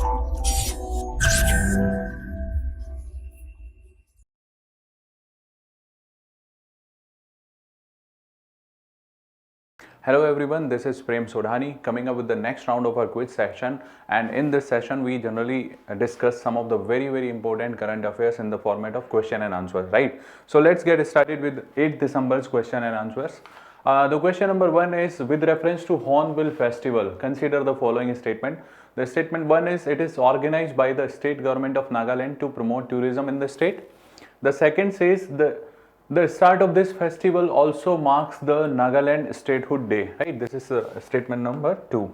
Hello everyone, this is Prem Sodhani coming up with the next round of our quiz session, and in this session we generally discuss some of the very important current affairs in the format of question and answers, right? So let's get started with 8th December's question and answers. The question number 1 is with reference to Hornbill Festival, consider the following statement. The statement 1 is it is organized by the state government of Nagaland to promote tourism in the state. The second says the start of this festival also marks the Nagaland Statehood Day, right? This is statement number 2.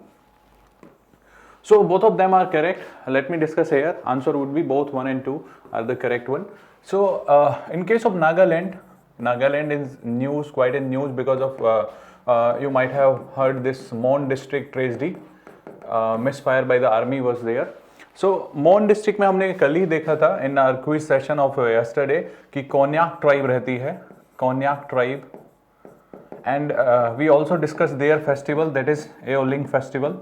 So both of them are correct. Let me discuss here. Answer would be both 1 and 2 are the correct one. So in case of Nagaland is news, quite in news because of you might have heard this Mon district tragedy, misfire by the army was there. सो मोन district में हमने कल ही देखा था in our quiz session of yesterday कि Konyak tribe रहती है, Konyak tribe, and we also discuss their festival that is Aoling festival.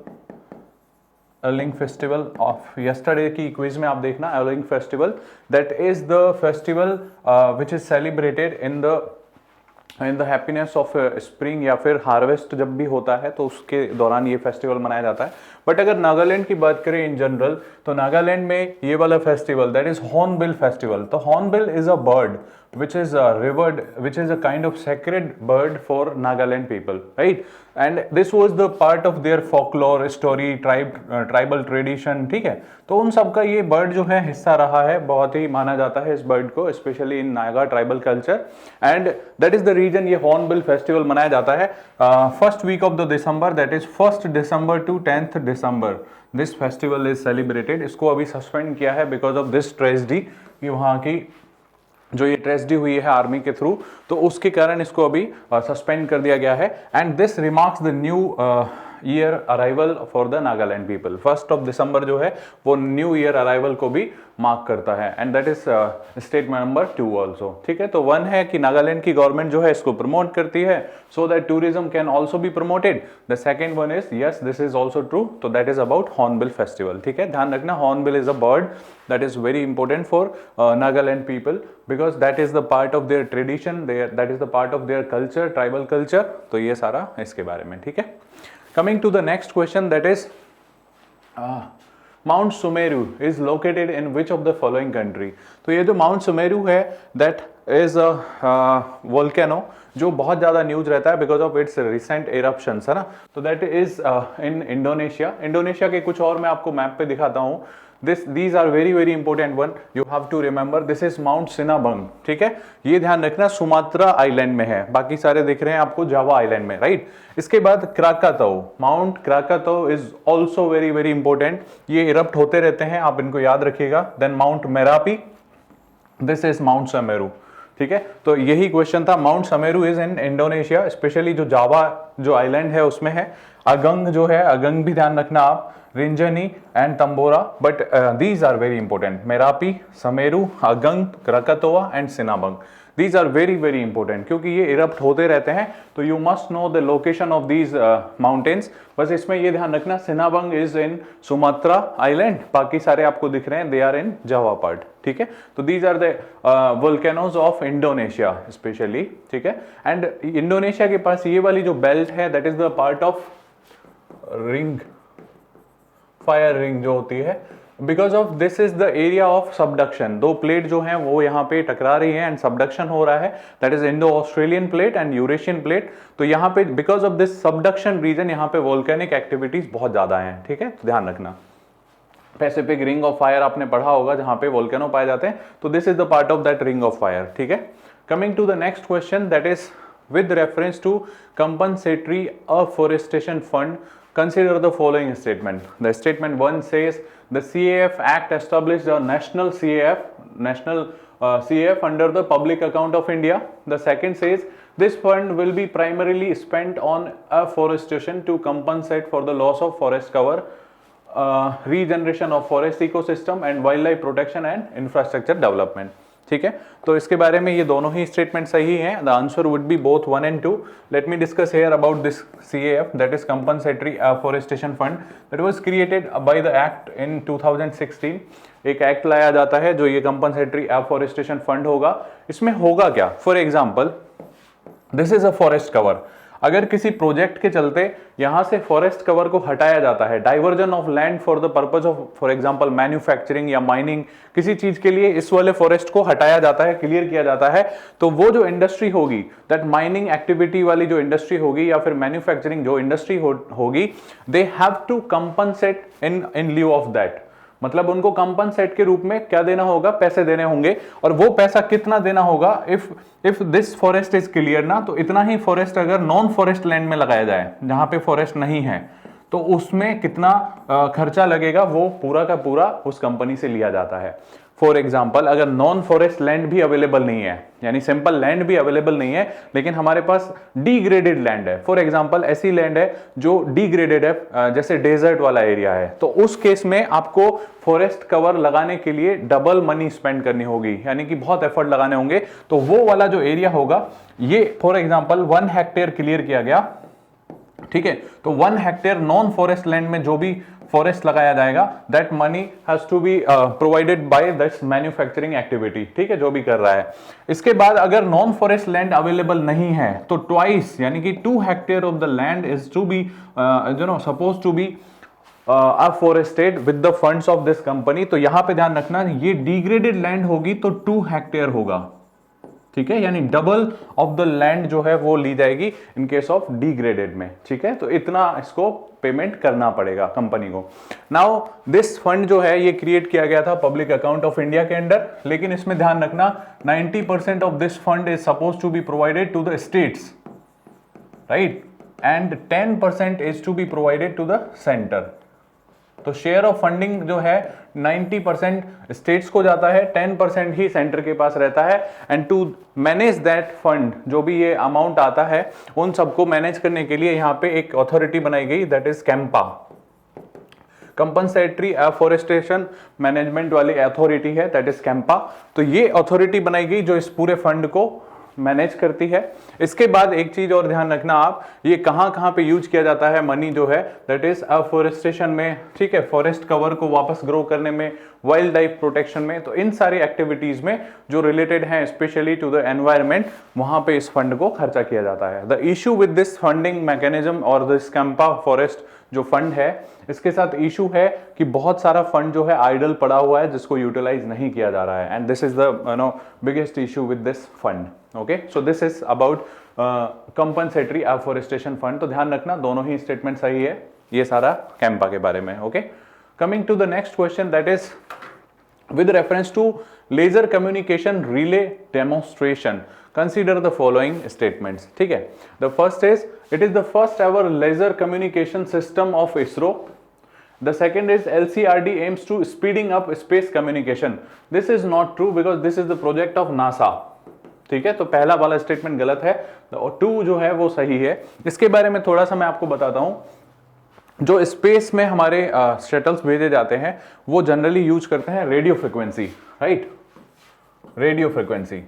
Aoling festival of yesterday की क्विज में आप देखना, Aoling festival that is the festival which is celebrated in the happiness of spring या फिर harvest जब भी होता है तो उसके दौरान ये फेस्टिवल मनाया जाता है. बट अगर नागालैंड की बात करें इन जनरल तो नागालैंड में ये वाला festival that is hornbill festival. तो hornbill is a bird which is revered, which is a kind of sacred bird for Nagaland people, right? And this was the part of their folklore, story, tribal tradition, ठीक है. तो उन सब का ये bird जो है हिस्सा रहा है, बहुत ही माना जाता है इस बर्ड को, specially in Naga tribal culture, and that is the reason ये हॉर्नबिल फेस्टिवल मनाया जाता है first week of the December, that is 1st December to 10th December. This festival is celebrated. इसको अभी सस्पेंड किया है बिकॉज ऑफ दिस ट्रेजेडी कि वहाँ की जो ये ट्रेजेडी हुई है आर्मी के थ्रू, तो उसके कारण इसको अभी सस्पेंड कर दिया गया है. And this remarks the new year arrival for the Nagaland people. 1st December जो है वो न्यू ईयर अराइवल को भी मार्क करता है, and that is statement number 2 also. ठीक है, तो 1 है कि नागालैंड की गवर्नमेंट जो है इसको प्रमोट करती है so that tourism can also be promoted. The second one is yes this is also true, तो that is about hornbill festival. ठीक है, ध्यान रखना hornbill is a bird that is very important for Nagaland people because that is the part of their tradition, that is the part of their culture, tribal culture. तो ये सारा इसके बारे में. ठीक है, coming to the next question that is Mount Sumeru is located in which of the following country. तो ये जो Mount Sumeru है that is a volcano जो बहुत ज़्यादा न्यूज रहता है बिकॉज ऑफ इट्स रिसेंट एरप्शंस, है ना. तो that is in Indonesia. Indonesia के कुछ और मैं आपको मैप पे दिखाता हूँ. these are very important one you have to remember. this is Mount Sinabung. ठीक है, ये ध्यान रखना सुमात्रा आइलैंड में है, बाकी सारे दिख रहे हैं आपको जावा आइलैंड में, राइट. इसके बाद Krakatoa, mount Krakatoa is also very important. ये इरप्ट होते रहते हैं, आप इनको याद रखिएगा. Then mount Merapi, this is mount Semeru. ठीक है, तो यही क्वेश्चन था. Mount Semeru is in Indonesia, specially जो जावा जो आइलैंड है उसमें है. अगंग जो है, अगंग भी ध्यान रखना आप, Rinjani and Tambora, but these are very important. Merapi, Semeru, Agung, Krakatoa and Sinabung. These are very important क्योंकि ये इरप्ट होते रहते हैं, तो you must know the location of these mountains. बस इसमें ये ध्यान रखना Sinabung is in Sumatra island, बाकी सारे आपको दिख रहे हैं they are in Java part. ठीक है, तो these are the volcanoes of Indonesia specially. ठीक है, एंड इंडोनेशिया के पास ये वाली जो बेल्ट है that is the part of ring, fire ring जो होती है, because of this is the area of subduction. दो प्लेट जो हैं वो यहाँ पे टकरा रही है एंड सबडक्शन हो रहा है, that is Indo Australian plate and Eurasian plate. तो यहाँ पे because of this subduction region यहाँ पे वोल्केनिक एक्टिविटीज बहुत ज्यादा हैं. ठीक है, तो ध्यान रखना. पैसिफिक रिंग ऑफ फायर आपने पढ़ा होगा जहां पे वोल्केनो पाए जाते हैं, तो this is the part of that ring of fire. ठीक है, coming to the next question that is with reference to compensatory afforestation fund, consider the following statement. The statement 1 says the CAF Act established a national CAF under the public account of India. The second says this fund will be primarily spent on afforestation to compensate for the loss of forest cover, regeneration of forest ecosystem and wildlife protection and infrastructure development. ठीक है, तो इसके बारे में ये दोनों ही statement सही हैं. The answer would be both 1 and 2. Let me discuss here about this CAF, that is compensatory afforestation fund, that was created by the act in 2016. एक एक्ट लाया जाता है जो ये कंपनसेटरी एफॉरेस्टेशन फंड होगा. इसमें होगा क्या? For example, this is a forest cover. अगर किसी प्रोजेक्ट के चलते यहां से फॉरेस्ट कवर को हटाया जाता है, diversion of land for the purpose of for example manufacturing या माइनिंग, किसी चीज के लिए इस वाले फॉरेस्ट को हटाया जाता है, क्लियर किया जाता है, तो वो जो इंडस्ट्री होगी, दैट माइनिंग एक्टिविटी वाली जो इंडस्ट्री होगी या फिर मैन्युफैक्चरिंग जो इंडस्ट्री होगी, they have to compensate in lieu of that. मतलब उनको कंपनसेट के रूप में क्या देना होगा? पैसे देने होंगे. और वो पैसा कितना देना होगा? If this forest is clear ना, तो इतना ही फॉरेस्ट अगर नॉन फॉरेस्ट लैंड में लगाया जाए जहां पे फॉरेस्ट नहीं है, तो उसमें कितना खर्चा लगेगा वो पूरा का पूरा उस कंपनी से लिया जाता है. फॉर एग्जाम्पल, अगर नॉन फॉरेस्ट लैंड भी अवेलेबल नहीं है, यानी सिंपल लैंड भी अवेलेबल नहीं है, लेकिन हमारे पास डिग्रेडेड लैंड है, फॉर एग्जाम्पल ऐसी लैंड है जो डिग्रेडेड है, जैसे डेजर्ट वाला एरिया है, तो उस केस में आपको फॉरेस्ट कवर लगाने के लिए डबल मनी स्पेंड करनी होगी, यानी कि बहुत एफर्ट लगाने होंगे. तो वो वाला जो एरिया होगा, ये फॉर एग्जाम्पल 1 हेक्टेयर क्लियर किया गया, ठीक है, तो 1 हेक्टेयर नॉन फॉरेस्ट लैंड में जो भी फॉरेस्ट लगाया जाएगा, that money has to be provided by this manufacturing activity. ठीक है, जो भी कर रहा है. इसके बाद अगर नॉन फॉरेस्ट लैंड अवेलेबल नहीं है, तो ट्वाइस यानी कि 2 hectare of the land is to be suppose to be afforested with the funds of this company. तो यहां पे ध्यान रखना, ये डिग्रेडेड लैंड होगी तो 2 हेक्टेयर होगा. ठीक है, यानी डबल ऑफ द लैंड जो है वो ली जाएगी इन केस ऑफ डिग्रेडेड में. ठीक है, तो इतना इसको पेमेंट करना पड़ेगा कंपनी को. नाउ दिस फंड जो है ये क्रिएट किया गया था पब्लिक अकाउंट ऑफ इंडिया के अंडर, लेकिन इसमें ध्यान रखना 90% of this fund is suppose to be provided to the states, right, and 10% is to be provided to the centre. तो शेयर ऑफ फंडिंग जो है 90% स्टेट्स को जाता है, 10% ही सेंटर के पास रहता है. And to manage that fund, जो भी ये अमाउंट आता है उन सबको मैनेज करने के लिए यहाँ पे एक अथॉरिटी बनाई गई, that is Campa, compensatory afforestation management वाली अथॉरिटी है, दैट इज कैंपा. तो ये अथॉरिटी बनाई गई जो इस पूरे फंड को मैनेज करती है. इसके बाद एक चीज और ध्यान रखना आप, ये कहां पे यूज किया जाता है मनी जो है, दैट इज अफॉरेस्टेशन में. ठीक है, फॉरेस्ट कवर को वापस ग्रो करने में, वाइल्ड लाइफ प्रोटेक्शन में, तो इन सारी एक्टिविटीज में जो रिलेटेड हैं स्पेशली टू द एनवायरमेंट, वहां पे इस फंड को खर्चा किया जाता है. The issue with this funding mechanism और दिस कैंपा फॉरेस्ट जो फंड है, इसके साथ इशू है कि बहुत सारा फंड जो है आइडल पड़ा हुआ है जिसको यूटिलाइज नहीं किया जा रहा है. And this is the biggest issue with this fund. Okay, so this is about compensatory afforestation fund. तो ध्यान रखना दोनों ही स्टेटमेंट सही है, ये सारा कैंपा के बारे में. Okay, coming to the next question, that is with reference to laser communication relay demonstration, consider the following statements. ठीक है, the first is it is the first ever laser communication system of ISRO. The second is LCRD aims to speeding up space communication. This is not true because this is the project of NASA. ठीक है, तो पहला वाला statement गलत है और 2 जो है वो सही है. इसके बारे में थोड़ा सा मैं आपको बताता हूं. जो स्पेस में हमारे शटल्स भेजे जाते हैं वो जनरली यूज करते हैं radio frequency, right, radio frequency.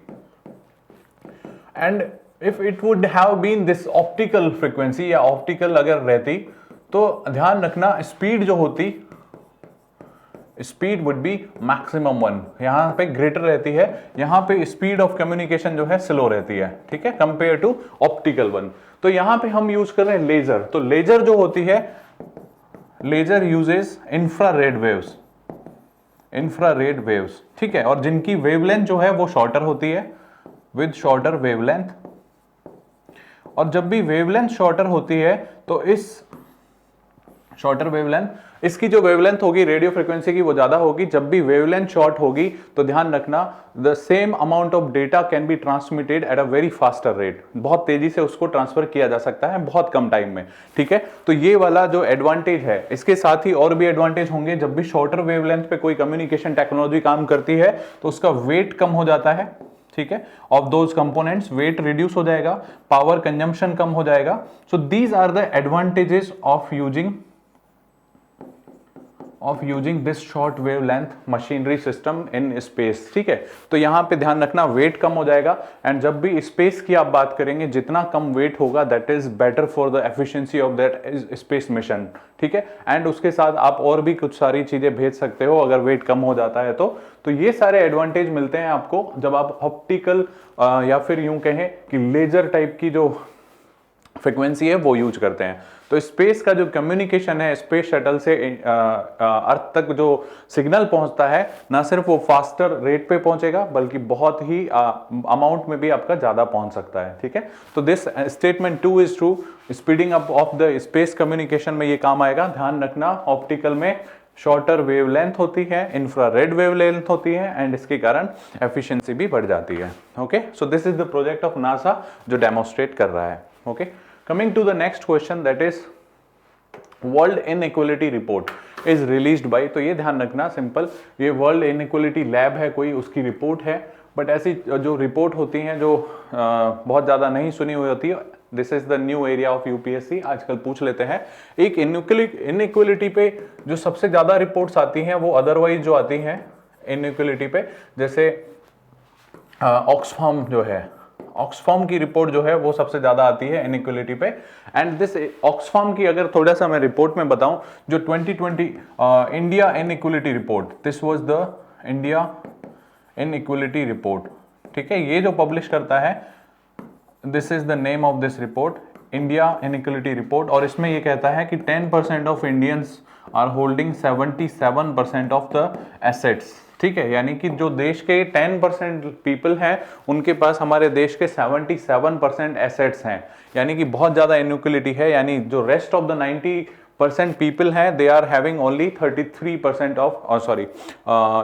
And if it would have been this optical frequency या ऑप्टिकल अगर रहती, तो ध्यान रखना स्पीड जो होती, स्पीड वुड बी मैक्सिमम 1, यहां पे ग्रेटर रहती है, यहां पे स्पीड ऑफ कम्युनिकेशन जो है स्लो रहती है. ठीक है, कंपेयर टू ऑप्टिकल 1. तो यहां पे हम यूज कर रहे हैं लेजर. तो लेजर जो होती है, laser uses infrared waves, infrared waves. ठीक है, और जिनकी वेवलेंथ जो है वो शॉर्टर होती है, विद शॉर्टर वेवलेंथ. और जब भी वेवलेंथ शॉर्टर होती है तो इस शॉर्टर वेवलेंथ, इसकी जो वेवलेंथ होगी रेडियो फ्रीक्वेंसी की वो ज्यादा होगी. जब भी वेवलेंथ शॉर्ट होगी तो ध्यान रखना the same amount of data can be transmitted at a very faster rate. बहुत तेजी से उसको ट्रांसफर किया जा सकता है बहुत कम टाइम में. ठीक है, तो ये वाला जो एडवांटेज है, इसके साथ ही और भी एडवांटेज होंगे. जब भी शॉर्टर वेवलेंथ पे कोई कम्युनिकेशन टेक्नोलॉजी काम करती है तो उसका वेट कम हो जाता है. ठीक है, of those components, weight reduce हो जाएगा, पावर कंजम्पशन कम हो जाएगा. So these are the advantages of using of using this short wavelength machinery system in space. ठीक है, तो यहाँ पे ध्यान रखना वेट कम हो जाएगा, एंड जब भी स्पेस की आप बात करेंगे जितना कम वेट होगा that is better for the efficiency of that space mission. ठीक है, एंड उसके साथ आप और भी कुछ सारी चीजें भेज सकते हो अगर वेट कम हो जाता है तो ये सारे एडवांटेज मिलते हैं आपको जब आप ऑप्टिकल या फिर यूं कहें कि लेजर टाइप की जो फ्रिक्वेंसी है वो यूज करते हैं। तो स्पेस का जो कम्युनिकेशन है, स्पेस शटल से अर्थ तक जो सिग्नल पहुंचता है, ना सिर्फ वो फास्टर रेट पे पहुंचेगा बल्कि बहुत ही अमाउंट में भी आपका ज्यादा पहुंच सकता है। ठीक है, तो this statement 2 is true. Speeding up of the space communication में ये काम आएगा। ध्यान रखना ऑप्टिकल में शॉर्टर वेवलेंथ होती है, इंफ्रारेड वेवलेंथ होती है, एंड इसके कारण एफिशिएंसी भी बढ़ जाती है। Okay, so this is the project of NASA जो डेमोन्स्ट्रेट कर रहा है। Okay, coming to the next question, that is world inequality report is released by. तो ये ध्यान रखना सिंपल, ये वर्ल्ड इनइक्वालिटी लैब है कोई, उसकी रिपोर्ट है, बट ऐसी जो रिपोर्ट होती हैं जो बहुत ज्यादा नहीं सुनी हुई होती है, this is the new area of UPSC, आजकल पूछ लेते हैं। एक इनइक्वालिटी पे जो सबसे ज्यादा रिपोर्ट्स आती हैं वो अदरवाइज जो आती हैं इनइक्वालिटी पे, जैसे ऑक्सफार्म जो है, ऑक्सफार्म की रिपोर्ट जो है वो सबसे ज्यादा आती है इनइक्वालिटी पे। एंड दिस ऑक्सफार्म की अगर थोड़ा सा मैं रिपोर्ट में बताऊं, जो 2020 India inequality report, this was the India inequality report. ठीक है, ये जो पब्लिश करता है, this is the name of this report, India inequality report, और इसमें ये कहता है कि 10% of Indians are holding 77% of the assets. ठीक है, यानी कि जो देश के 10% पीपल हैं उनके पास हमारे देश के 77% एसेट्स हैं, यानी कि बहुत ज्यादा इनइक्वालिटी है। यानी जो रेस्ट ऑफ द 90% पीपल हैं they are having only 33% of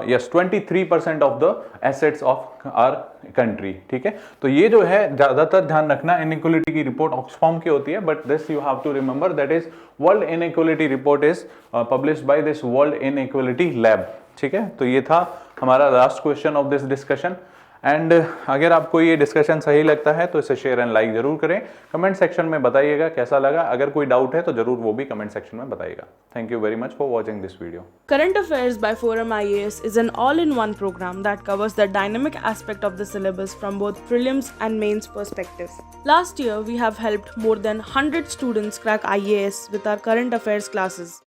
23% of the assets of our country. ठीक है, तो ये जो है ज्यादातर ध्यान रखना इनइक्वालिटी की रिपोर्ट ऑक्सफार्म की होती है, but this you have to remember that is world inequality report is published by this world inequality lab. ठीक है, तो ये था हमारा last question of this discussion. And अगर आपको ये डिस्कशन सही लगता है तो इसे शेयर एंड लाइक जरूर करें। कमेंट सेक्शन में बताइएगा कैसा लगा, अगर कोई डाउट है तो जरूर वो भी कमेंट सेक्शन में बताइएगा। Thank you very much for watching this video. Current Affairs by Forum IAS is an all-in-one program that covers the dynamic aspect of the syllabus from both prelims and mains perspectives. Last year, we have helped more than 100 students crack IAS with our current affairs classes.